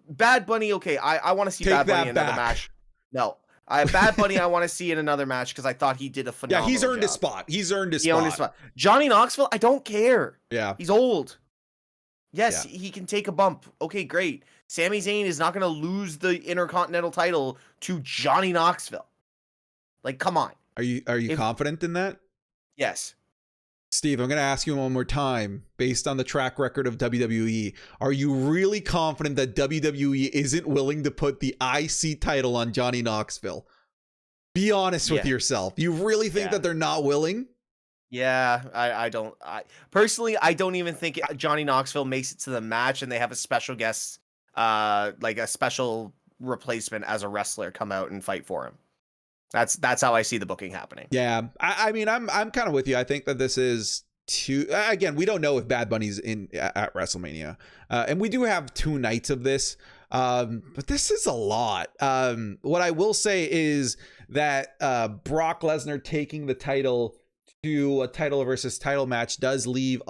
Bad Bunny. Okay, I want to see Bad Bunny in another match. No, Bad Bunny. I want to see in another match because I thought he did a phenomenal. Yeah, he's earned job. his spot. Earned his spot. Johnny Knoxville. I don't care. Yeah, he's old. Yes, he can take a bump. Okay, great. Sami Zayn is not going to lose the Intercontinental title to Johnny Knoxville. Like, come on. Are you confident in that? Yes. Steve, I'm going to ask you one more time, based on the track record of WWE, are you really confident that WWE isn't willing to put the IC title on Johnny Knoxville? Be honest with yourself. You really think that they're not willing? Yeah, I don't. Personally, I don't even think Johnny Knoxville makes it to the match and they have a special guest, like a special replacement as a wrestler come out and fight for him. That's how I see the booking happening. Yeah, I mean, I'm kind of with you. I think that this is too. Again, we don't know if Bad Bunny's at WrestleMania, and we do have 2 nights of this. But this is a lot. What I will say is that Brock Lesnar taking the title to a title versus title match does leave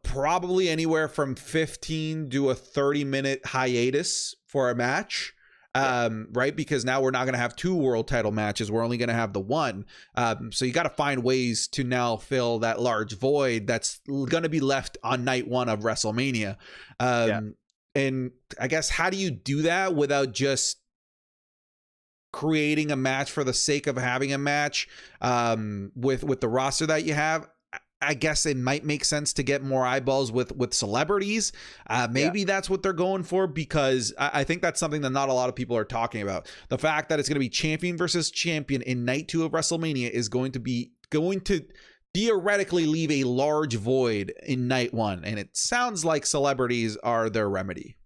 probably anywhere from 15 to a 30-minute hiatus for a match. Right, because now we're not going to have 2 world title matches, we're only going to have the one, so you got to find ways to now fill that large void that's going to be left on night 1 of WrestleMania. And I guess, how do you do that without just creating a match for the sake of having a match with the roster that you have? I guess it might make sense to get more eyeballs with celebrities. Maybe that's what they're going for, because I think that's something that not a lot of people are talking about. The fact that it's going to be champion versus champion in night 2 of WrestleMania is going to theoretically leave a large void in night 1. And it sounds like celebrities are their remedy.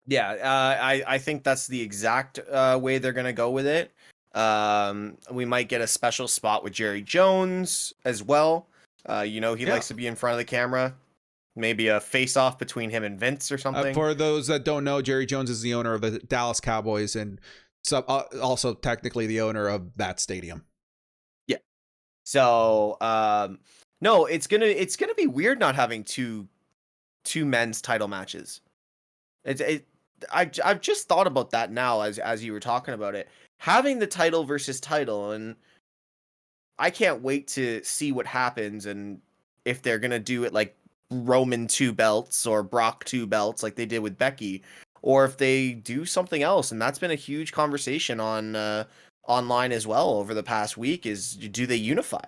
Yeah, I think that's the exact way they're going to go with it. We might get a special spot with Jerry Jones as well. He Yeah. likes to be in front of the camera. Maybe a face-off between him and Vince or something. For those that don't know, Jerry Jones is the owner of the Dallas Cowboys and also technically the owner of that stadium. Yeah. So, no, it's gonna be weird not having two men's title matches. I've just thought about that now as you were talking about it. Having the title versus title, and I can't wait to see what happens and if they're gonna do it like Roman 2 belts or Brock 2 belts like they did with Becky, or if they do something else. And that's been a huge conversation on online as well over the past week, is do they unify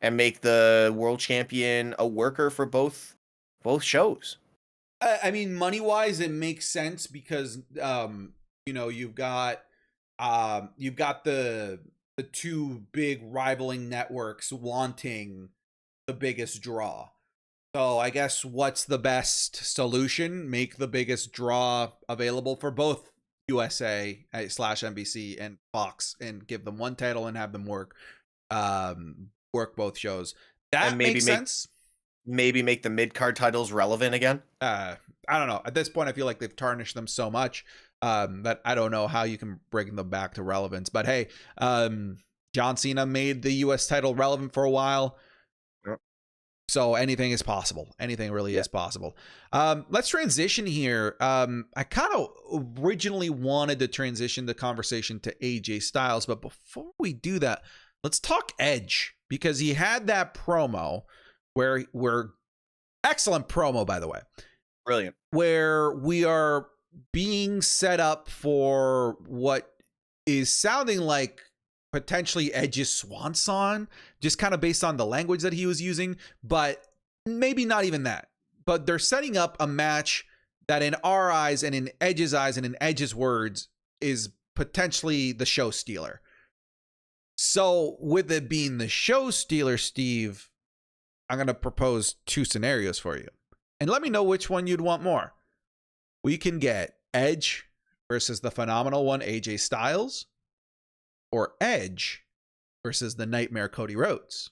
and make the world champion a worker for both shows? I mean, money wise, it makes sense because you've got the two big rivaling networks wanting the biggest draw. So I guess what's the best solution? Make the biggest draw available for both USA / NBC and Fox, and give them one title and have them work both shows. That makes sense. Maybe make the mid-card titles relevant again. I don't know. At this point, I feel like they've tarnished them so much that I don't know how you can bring them back to relevance. But hey, John Cena made the US title relevant for a while. So anything is possible. Anything really is possible. Let's transition here. I kind of originally wanted to transition the conversation to AJ Styles, but before we do that, let's talk Edge, because he had that promo where excellent promo, by the way. Brilliant. Where we are being set up for what is sounding like potentially Edge's swan song, just kind of based on the language that he was using, but maybe not even that. But they're setting up a match that in our eyes and in Edge's eyes and in Edge's words is potentially the show stealer. So with it being the show stealer, Steve, I'm going to propose two scenarios for you. And let me know which one you'd want more. We can get Edge versus the phenomenal one, AJ Styles, or Edge versus the Nightmare Cody Rhodes.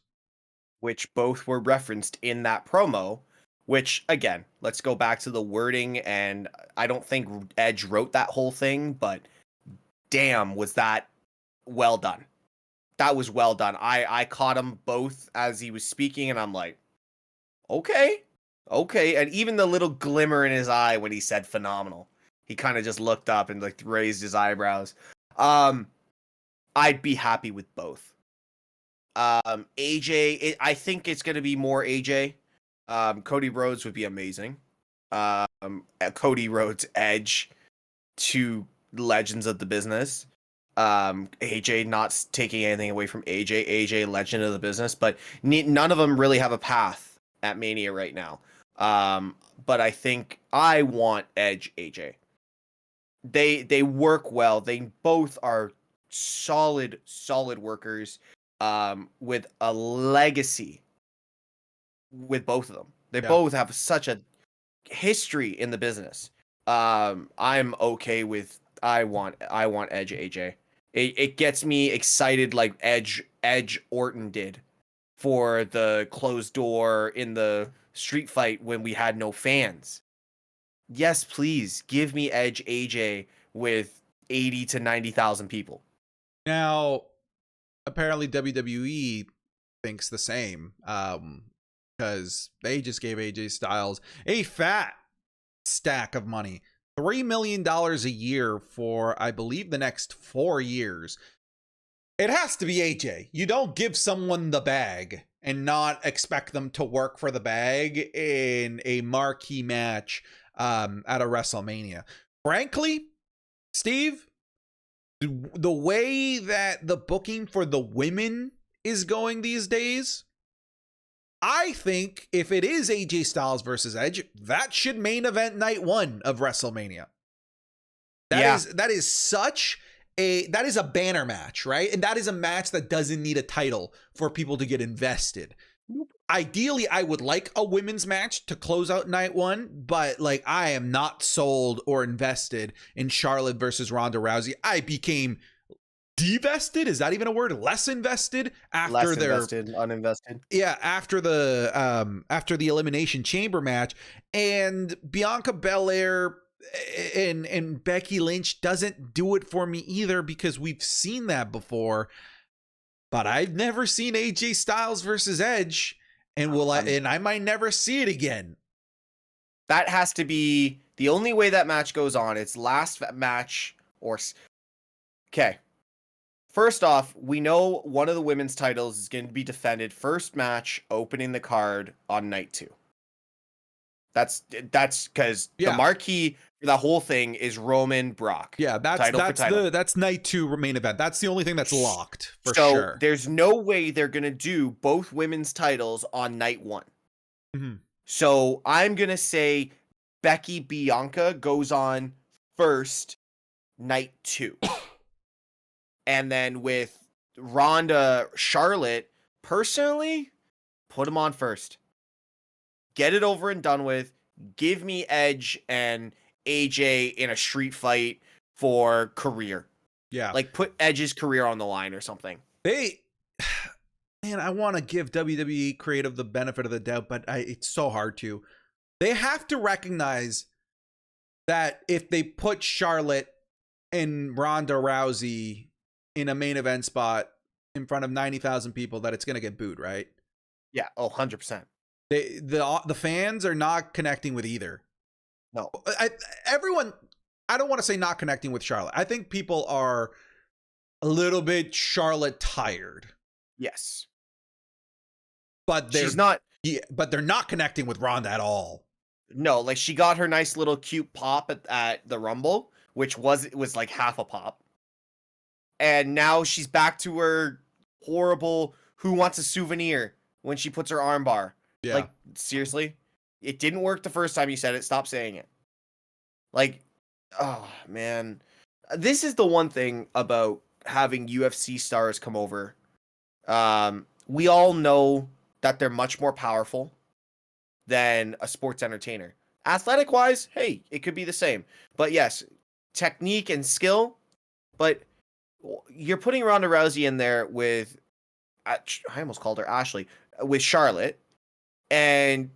Which both were referenced in that promo, which, again, let's go back to the wording, and I don't think Edge wrote that whole thing, but damn, was that well done. That was well done. I caught him both as he was speaking, and I'm like, okay. And even the little glimmer in his eye when he said phenomenal, he kind of just looked up and like raised his eyebrows. I'd be happy with both. AJ, I think it's going to be more AJ. Cody Rhodes would be amazing. Cody Rhodes, Edge, two legends of the business. AJ, not taking anything away from AJ, legend of the business, but none of them really have a path at Mania right now. But I think I want Edge, AJ. They work well. They both are solid workers, with a legacy with both of them. They both have such a history in the business. I'm okay with, I want Edge, AJ. It gets me excited like Edge Orton did for the closed door in the street fight when we had no fans. Yes, please give me Edge, AJ with 80 to 90,000 people. Now, apparently WWE thinks the same, because they just gave AJ Styles a fat stack of money. $3 million a year for, I believe, the next 4 years. It has to be AJ. You don't give someone the bag and not expect them to work for the bag in a marquee match at a WrestleMania. Frankly, Steve, the way that the booking for the women is going these days, I think if it is AJ Styles versus Edge, that should main event night 1 of WrestleMania. That is a banner match, right? And that is a match that doesn't need a title for people to get invested. Nope. Ideally, I would like a women's match to close out night 1, but like I am not sold or invested in Charlotte versus Ronda Rousey. I became divested. Is that even a word? Less invested after Less their invested, uninvested. after the Elimination Chamber match, and Bianca Belair and Becky Lynch doesn't do it for me either, because we've seen that before. But I've never seen AJ Styles versus Edge, and I might never see it again. That has to be the only way that match goes on. It's last match okay. First off, we know one of the women's titles is going to be defended first match opening the card on night 2. That's because the marquee for the whole thing is Roman Brock. Yeah, that's night 2 main event. That's the only thing that's locked for sure. There's no way they're gonna do both women's titles on night 1. Mm-hmm. So I'm gonna say Becky Bianca goes on first, night 2. And then with Ronda Charlotte, personally, put them on first. Get it over and done with. Give me Edge and AJ in a street fight for career. Yeah. Like, put Edge's career on the line or something. Man, I want to give WWE creative the benefit of the doubt, but it's so hard to. They have to recognize that if they put Charlotte and Ronda Rousey in a main event spot in front of 90,000 people, that it's going to get booed, right? Yeah, 100%. The fans are not connecting with either. No. Everyone, I don't want to say not connecting with Charlotte. I think people are a little bit Charlotte tired. Yes. But she's not. Yeah, but they're not connecting with Ronda at all. No, like she got her nice little cute pop at the Rumble, which was like half a pop. And now she's back to her horrible who wants a souvenir when she puts her armbar. Yeah. Like, seriously? It didn't work the first time you said it. Stop saying it. Like, oh, man. This is the one thing about having UFC stars come over. We all know that they're much more powerful than a sports entertainer. Athletic-wise, hey, it could be the same. But yes, technique and skill. But you're putting Ronda Rousey in there with, I almost called her Ashley, with Charlotte. And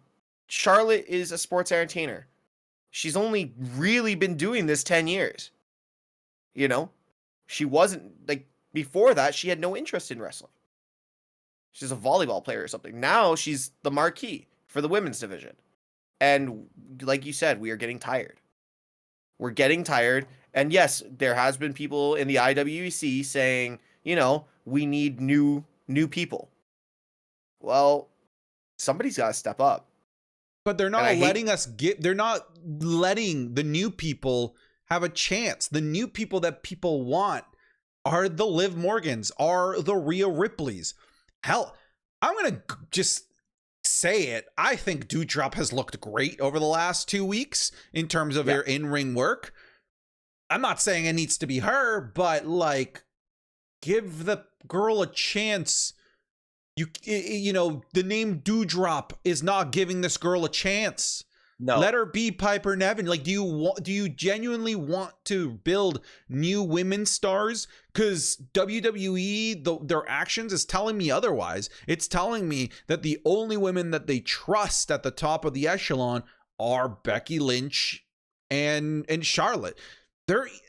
Charlotte is a sports entertainer. She's only really been doing this 10 years. You know? She wasn't, like, before that, she had no interest in wrestling. She's a volleyball player or something. Now she's the marquee for the women's division. And like you said, we are getting tired. We're getting tired. And yes, there has been people in the IWC saying, you know, we need new people. Well, somebody's got to step up. But they're not they're not letting the new people have a chance. The new people that people want are the Liv Morgans, are the Rhea Ripleys. Hell, I'm going to just say it. I think Doudrop has looked great over the last 2 weeks in terms of her in-ring work. I'm not saying it needs to be her, but like, give the girl a chance. You know, the name Doudrop is not giving this girl a chance. No. Let her be Piper Niven. Like, do you genuinely want to build new women stars? Because WWE, their actions is telling me otherwise. It's telling me that the only women that they trust at the top of the echelon are Becky Lynch and Charlotte.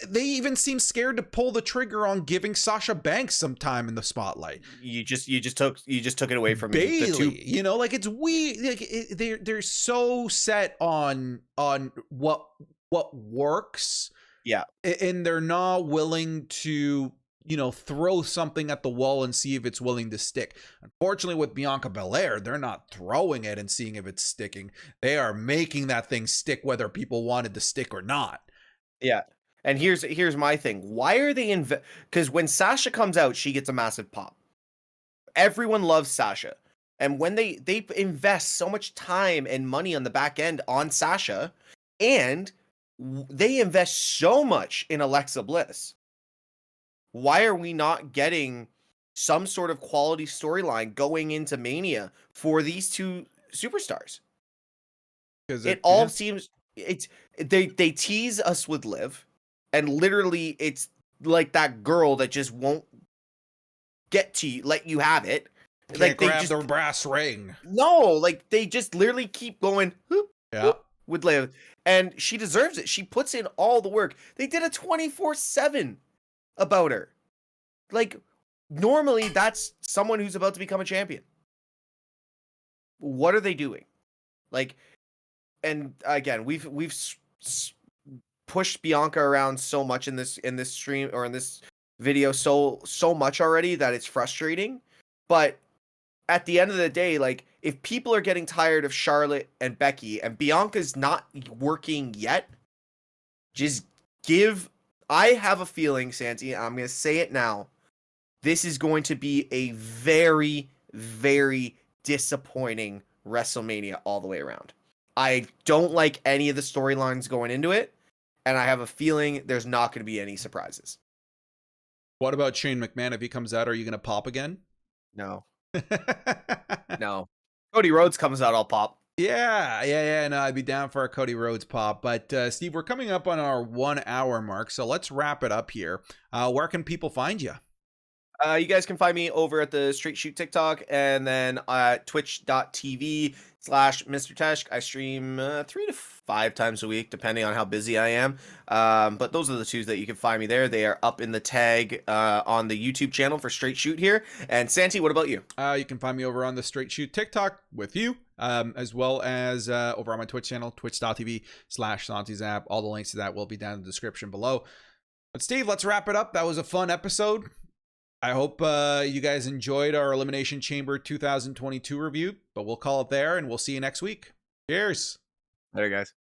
They even seem scared to pull the trigger on giving Sasha Banks some time in the spotlight. You just took it away from Bayley, me. you know, like, it's weird. Like, they're so set on what works. Yeah. And they're not willing to, you know, throw something at the wall and see if it's willing to stick. Unfortunately, with Bianca Belair, they're not throwing it and seeing if it's sticking. They are making that thing stick whether people wanted to stick or not. Yeah. And here's my thing. Why are they because when Sasha comes out, she gets a massive pop. Everyone loves Sasha. And when they invest so much time and money on the back end on Sasha, and they invest so much in Alexa Bliss, why are we not getting some sort of quality storyline going into Mania for these two superstars? Because it all seems they tease us with Liv. And literally, it's like that girl that just won't get to you, let you have it. Can't Like they grab just the brass ring. no, like they just literally keep going whoop, Yeah. whoop, with Lita, and she deserves it. She puts in all the work. They did a 24/7 about her. Like normally that's someone who's about to become a champion. What are they doing? Like, and again, we've pushed Bianca around so much in this stream or in this video so much already that it's frustrating. But at the end of the day, like if people are getting tired of Charlotte and Becky and Bianca's not working yet, just give. I have a feeling, Santi, I'm going to say it now. This is going to be a very, very disappointing WrestleMania all the way around. I don't like any of the storylines going into it, and I have a feeling there's not going to be any surprises. What about Shane McMahon? If he comes out, are you going to pop again? No. No. Cody Rhodes comes out, I'll pop. Yeah. No, I'd be down for a Cody Rhodes pop. But Steve, we're coming up on our 1 hour mark, so let's wrap it up here. Where can people find you? You guys can find me over at the StraightShoot TikTok and then twitch.tv/Mr. Tesh. I stream 3 to 5 times a week, depending on how busy I am. But those are the 2 that you can find me there. They are up in the tag on the YouTube channel for StraightShoot here. And Santi, what about you? You can find me over on the StraightShoot TikTok with you, as well as over on my Twitch channel, twitch.tv/SantiZap. All the links to that will be down in the description below. But Steve, let's wrap it up. That was a fun episode. I hope you guys enjoyed our Elimination Chamber 2022 review, but we'll call it there and we'll see you next week. Cheers. Later, guys.